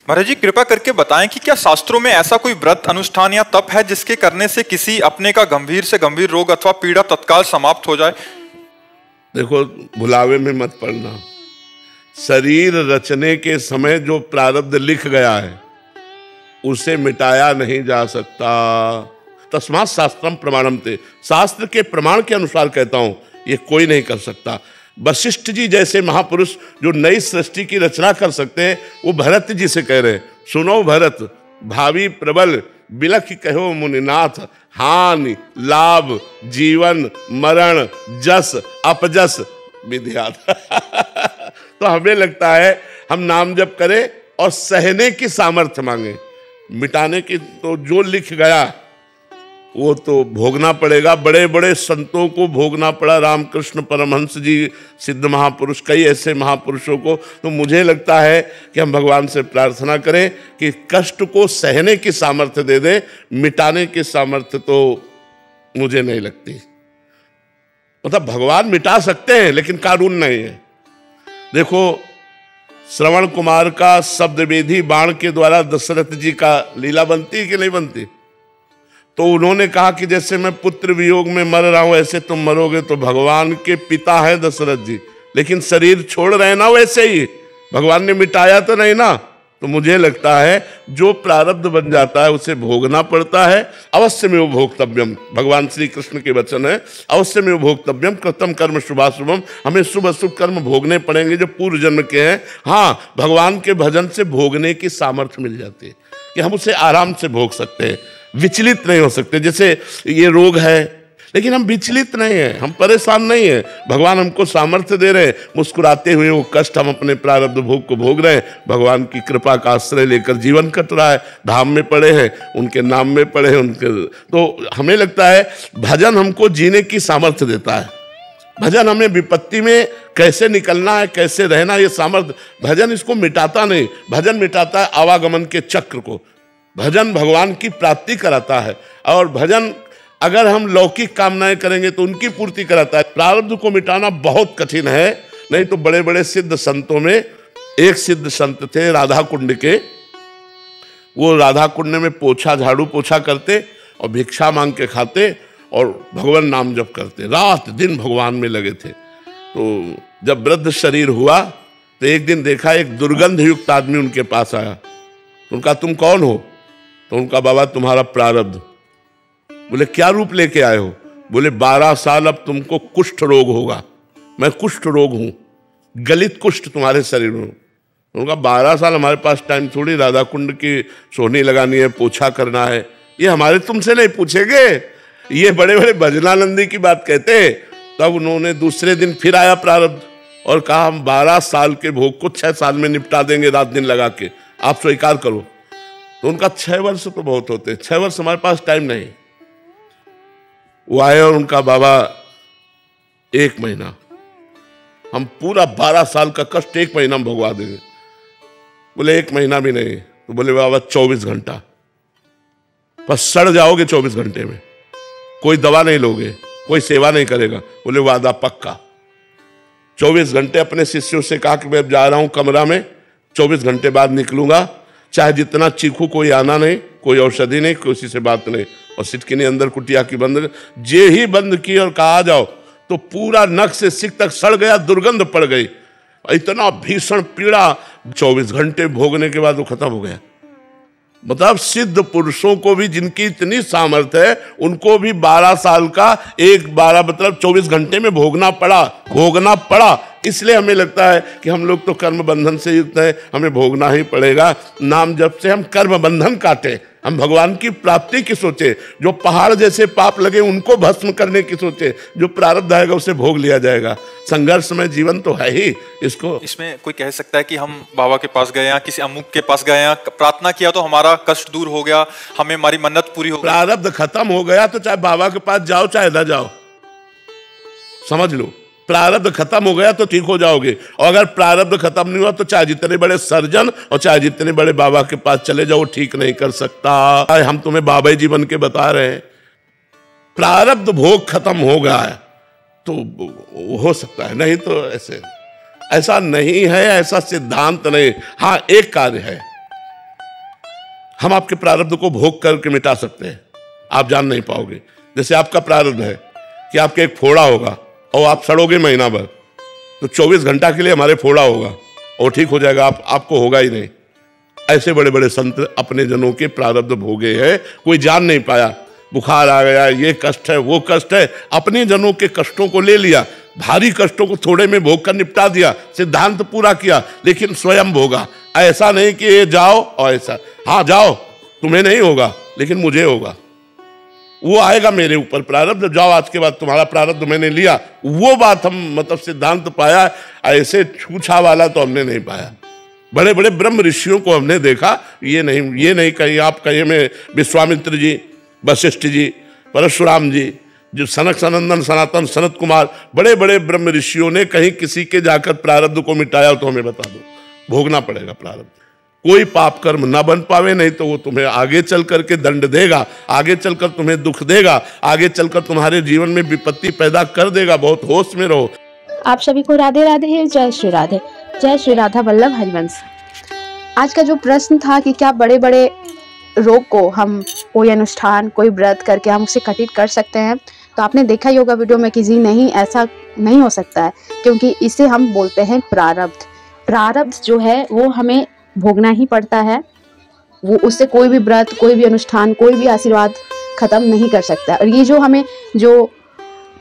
महाराज जी कृपा करके बताएं कि क्या शास्त्रों में ऐसा कोई व्रत अनुष्ठान या तप है जिसके करने से किसी अपने का गंभीर से गंभीर रोग अथवा पीड़ा तत्काल समाप्त हो जाए? देखो, भुलावे में मत पड़ना। शरीर रचने के समय जो प्रारब्ध लिख गया है उसे मिटाया नहीं जा सकता। तस्मात् शास्त्रम प्रमाणम ते, शास्त्र के प्रमाण के अनुसार कहता हूं, ये कोई नहीं कर सकता। वशिष्ठ जी जैसे महापुरुष जो नई सृष्टि की रचना कर सकते हैं, वो भरत जी से कह रहे हैं, सुनो भरत, भावी प्रबल बिलख कहो मुनिनाथ, हानि लाभ जीवन मरण जस अपजस विद्यात। तो हमें लगता है हम नाम जप करें और सहने की सामर्थ्य मांगे, मिटाने की तो जो लिख गया वो तो भोगना पड़ेगा। बड़े बड़े संतों को भोगना पड़ा, रामकृष्ण परमहंस जी, सिद्ध महापुरुष, कई ऐसे महापुरुषों को। तो मुझे लगता है कि हम भगवान से प्रार्थना करें कि कष्ट को सहने की सामर्थ्य दे दे, मिटाने की सामर्थ्य तो मुझे नहीं लगती। मतलब भगवान मिटा सकते हैं लेकिन कानून नहीं है। देखो, श्रवण कुमार का शब्दवेधी बाण के द्वारा दशरथ जी का लीला बनती है कि नहीं बनती? तो उन्होंने कहा कि जैसे मैं पुत्र वियोग में मर रहा हूं ऐसे तुम मरोगे। तो भगवान के पिता है दशरथ जी, लेकिन शरीर छोड़ रहे ना वैसे ही, भगवान ने मिटाया तो नहीं ना। तो मुझे लगता है जो प्रारब्ध बन जाता है उसे भोगना पड़ता है। अवश्य में वो भोक्तव्यम, भगवान श्री कृष्ण के वचन है, अवश्य में वो भोक्तव्यम कृतम कर्म शुभाशुभम। हमें शुभ अशुभ कर्म भोगने पड़ेंगे जो पूर्व जन्म के हैं। हाँ, भगवान के भजन से भोगने की सामर्थ्य मिल जाती है कि हम उसे आराम से भोग सकते हैं, विचलित नहीं हो सकते। जैसे ये रोग है लेकिन हम विचलित नहीं हैं, हम परेशान नहीं हैं, भगवान हमको सामर्थ्य दे रहे हैं। मुस्कुराते हुए वो कष्ट हम अपने प्रारब्ध भोग को भोग रहे हैं। भगवान की कृपा का आश्रय लेकर जीवन कट रहा है। धाम में पड़े हैं, उनके नाम में पड़े हैं उनके। तो हमें लगता है भजन हमको जीने की सामर्थ्य देता है। भजन हमें विपत्ति में कैसे निकलना है, कैसे रहना, ये सामर्थ्य। भजन इसको मिटाता नहीं, भजन मिटाता है आवागमन के चक्र को। भजन भगवान की प्राप्ति कराता है, और भजन अगर हम लौकिक कामनाएं करेंगे तो उनकी पूर्ति कराता है। प्रारब्ध को मिटाना बहुत कठिन है। नहीं तो बड़े बड़े सिद्ध संतों में एक सिद्ध संत थे राधा कुंड के, वो राधा कुंड में पोछा, झाड़ू पोछा करते और भिक्षा मांग के खाते और भगवान नाम जप करते, रात दिन भगवान में लगे थे। तो जब वृद्ध शरीर हुआ तो एक दिन देखा एक दुर्गंध युक्त आदमी उनके पास आया। तो उनका तुम कौन हो? तो उनका बाबा तुम्हारा प्रारब्ध। बोले क्या रूप लेके आए हो? बोले 12 साल अब तुमको कुष्ठ रोग होगा। मैं कुष्ठ रोग हूं, गलित कुष्ठ तुम्हारे शरीर में। उनका 12 साल, हमारे पास टाइम थोड़ी राधा कुंड की सोहनी लगानी है, पोछा करना है, ये हमारे तुमसे नहीं पूछेंगे। ये बड़े बड़े भजनानंदी की बात कहते हैं। तब उन्होंने दूसरे दिन फिर आया प्रारब्ध और कहा हम 12 साल के भोग को 6 साल में निपटा देंगे, रात दिन लगा के, आप स्वीकार करो। तो उनका 6 वर्ष तो बहुत होते, 6 वर्ष हमारे पास टाइम नहीं। वो आए और उनका बाबा 1 महीना, हम पूरा 12 साल का कष्ट 1 महीना में भगवा देंगे। बोले 1 महीना भी नहीं। तो बोले बाबा 24 घंटा, बस सड़ जाओगे 24 घंटे में, कोई दवा नहीं लोगे, कोई सेवा नहीं करेगा। बोले वादा पक्का। 24 घंटे अपने शिष्यों से कहा कि मैं जा रहा हूं कमरा में, 24 घंटे बाद निकलूंगा, चाहे जितना चीखू कोई आना नहीं, कोई औषधि नहीं, किसी से बात नहीं। और सिटकिनी अंदर कुटिया की बंद, जे ही बंद की और कहा आ जाओ, तो पूरा नख से सिक तक सड़ गया, दुर्गंध पड़ गई, इतना भीषण पीड़ा। 24 घंटे भोगने के बाद वो खत्म हो गया। मतलब सिद्ध पुरुषों को भी जिनकी इतनी सामर्थ्य है, उनको भी 12 साल का 12 मतलब 24 घंटे में भोगना पड़ा। इसलिए हमें लगता है कि हम लोग तो कर्म बंधन से युक्त है, हमें भोगना ही पड़ेगा। नाम जप से हम कर्म बंधन काटे, हम भगवान की प्राप्ति की सोचे, जो पहाड़ जैसे पाप लगे उनको भस्म करने की सोचे, जो प्रारब्ध आएगा उसे भोग लिया जाएगा। संघर्ष में जीवन तो है ही। इसमें कोई कह सकता है कि हम बाबा के पास गए या किसी अमुक के पास गए, प्रार्थना किया तो हमारा कष्ट दूर हो गया, हमें हमारी मन्नत पूरी हो गई। प्रारब्ध खत्म हो गया तो चाहे बाबा के पास जाओ चाहे ना जाओ, समझ लो, प्रारब्ध खत्म हो गया तो ठीक हो जाओगे। और अगर प्रारब्ध खत्म नहीं हुआ तो चाहे जितने बड़े सर्जन और चाहे जितने बड़े बाबा के पास चले जाओ, ठीक नहीं कर सकता। हम तुम्हें बाबा जीवन के बता रहे हैं, प्रारब्ध भोग खत्म हो गया है तो हो सकता है, नहीं तो ऐसा नहीं है, ऐसा सिद्धांत नहीं। हाँ, एक कार्य है, हम आपके प्रारब्ध को भोग करके मिटा सकते हैं, आप जान नहीं पाओगे। जैसे आपका प्रारब्ध है कि आपके एक फोड़ा होगा और आप सड़ोगे महीना भर, तो 24 घंटा के लिए हमारे फोड़ा होगा और ठीक हो जाएगा, आपको होगा ही नहीं। ऐसे बड़े बड़े संत अपने जनों के प्रारब्ध भोगे हैं, कोई जान नहीं पाया। बुखार आ गया, ये कष्ट है, वो कष्ट है, अपने जनों के कष्टों को ले लिया, भारी कष्टों को थोड़े में भोग कर निपटा दिया, सिद्धांत पूरा किया, लेकिन स्वयं भोगा। ऐसा नहीं कि ये जाओ और ऐसा, हाँ जाओ, तुम्हें नहीं होगा लेकिन मुझे होगा, वो आएगा मेरे ऊपर प्रारब्ध, जाओ आज के बाद तुम्हारा प्रारब्ध मैंने लिया। वो बात हम मतलब सिद्धांत पाया, ऐसे छूछा वाला तो हमने नहीं पाया। बड़े बड़े ब्रह्म ऋषियों को हमने देखा, ये नहीं कहीं आप कहीं में विश्वामित्र जी, वशिष्ठ जी, परशुराम जी, जो सनक सनंदन सनातन सनत कुमार, बड़े बड़े ब्रह्म ऋषियों ने कहीं किसी के जाकर प्रारब्ध को मिटाया तो हमें बता दो। भोगना पड़ेगा प्रारब्ध, कोई पाप कर्म ना बन पावे, नहीं तो वो तुम्हें आगे चल करके दंड देगा, आगे चलकर तुम्हें दुख देगा, आगे चलकर तुम्हारे जीवन में विपत्ति पैदा कर देगा। बहुत होश में रहो। आप सभी को राधे राधे, जय श्री राधे, जय श्री राधा वल्लभ हरिवंश। आज का जो प्रश्न था कि क्या बड़े बड़े रोग को हम कोई अनुष्ठान, कोई व्रत करके हम उसे कटित कर सकते हैं, तो आपने देखा ही होगा वीडियो में कि जी नहीं, ऐसा नहीं हो सकता है, क्योंकि इसे हम बोलते हैं प्रारब्ध। प्रारब्ध जो है वो हमें भोगना ही पड़ता है, वो उससे कोई भी व्रत, कोई भी अनुष्ठान, कोई भी आशीर्वाद खत्म नहीं कर सकता है। और ये जो हमें जो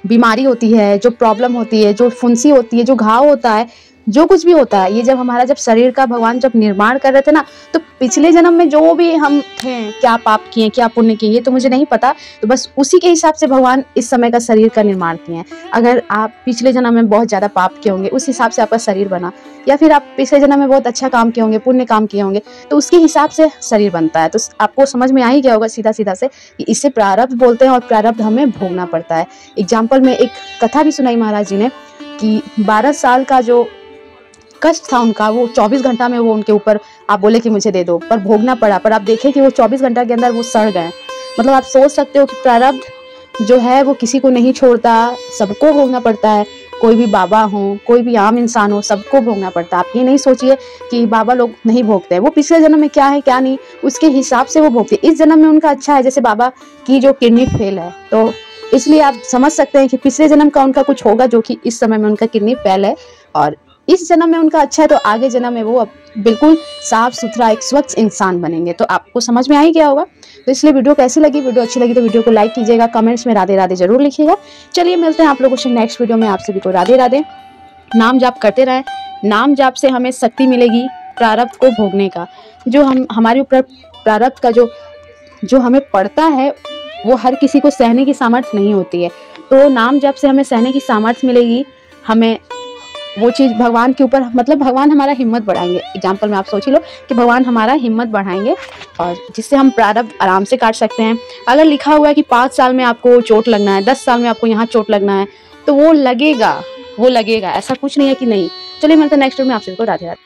बीमारी होती है, जो प्रॉब्लम होती है, जो फुंसी होती है, जो घाव होता है, जो कुछ भी होता है, ये जब शरीर का भगवान जब निर्माण कर रहे थे ना, तो पिछले जन्म में जो भी हम थे, क्या पाप किए, क्या पुण्य किए, ये तो मुझे नहीं पता, तो बस उसी के हिसाब से भगवान इस समय का शरीर का निर्माण किए हैं। अगर आप पिछले जन्म में बहुत ज़्यादा पाप किए होंगे, उस हिसाब से आपका शरीर बना, या फिर आप पिछले जन्म में बहुत अच्छा काम किए होंगे, पुण्य काम किए होंगे, तो उसके हिसाब से शरीर बनता है। तो आपको समझ में आ ही गया होगा सीधा सीधा से कि इसे प्रारब्ध बोलते हैं और प्रारब्ध हमें भोगना पड़ता है। एग्जाम्पल में एक कथा भी सुनाई महाराज जी ने कि 12 साल का जो कष्ट था उनका, वो 24 घंटा में वो उनके ऊपर आप बोले कि मुझे दे दो, पर भोगना पड़ा। पर आप देखें कि वो 24 घंटा के अंदर वो सड़ गए। मतलब आप सोच सकते हो कि प्रारब्ध जो है वो किसी को नहीं छोड़ता, सबको भोगना पड़ता है। कोई भी बाबा हो, कोई भी आम इंसान हो, सबको भोगना पड़ता है। आप ये नहीं सोचिए कि बाबा लोग नहीं भोगते हैं, वो पिछले जन्म में क्या है क्या नहीं उसके हिसाब से वो भोगते हैं। इस जन्म में उनका अच्छा है, जैसे बाबा की जो किडनी फेल है, तो इसलिए आप समझ सकते हैं कि पिछले जन्म का उनका कुछ होगा जो कि इस समय में उनका किडनी फेल है, और इस जन्म में उनका अच्छा है तो आगे जन्म में वो अब बिल्कुल साफ सुथरा एक स्वच्छ इंसान बनेंगे। तो आपको समझ में आ ही गया होगा। तो इसलिए वीडियो कैसी लगी, वीडियो अच्छी लगी तो वीडियो को लाइक कीजिएगा, कमेंट्स में राधे राधे जरूर लिखिएगा। चलिए मिलते हैं आप लोगों से नेक्स्ट वीडियो में। आप सभी को राधे राधे। नाम जाप करते रहें, नाम जाप से हमें शक्ति मिलेगी प्रारब्ध को भोगने का। जो हमारे ऊपर प्रारब्ध का जो हमें पड़ता है वो हर किसी को सहने की सामर्थ्य नहीं होती है, तो नाम जाप से हमें सहने की सामर्थ्य मिलेगी। हमें वो चीज़ भगवान के ऊपर, मतलब भगवान हमारा हिम्मत बढ़ाएंगे। एग्जाम्पल में आप सोच ही लो कि भगवान हमारा हिम्मत बढ़ाएंगे, और जिससे हम प्रारब्ध आराम से काट सकते हैं। अगर लिखा हुआ है कि 5 साल में आपको चोट लगना है, 10 साल में आपको यहाँ चोट लगना है, तो वो लगेगा, ऐसा कुछ नहीं है कि नहीं। चलिए मिलते हैं नेक्स्ट वीडियो में। आप सबको राधे राधे।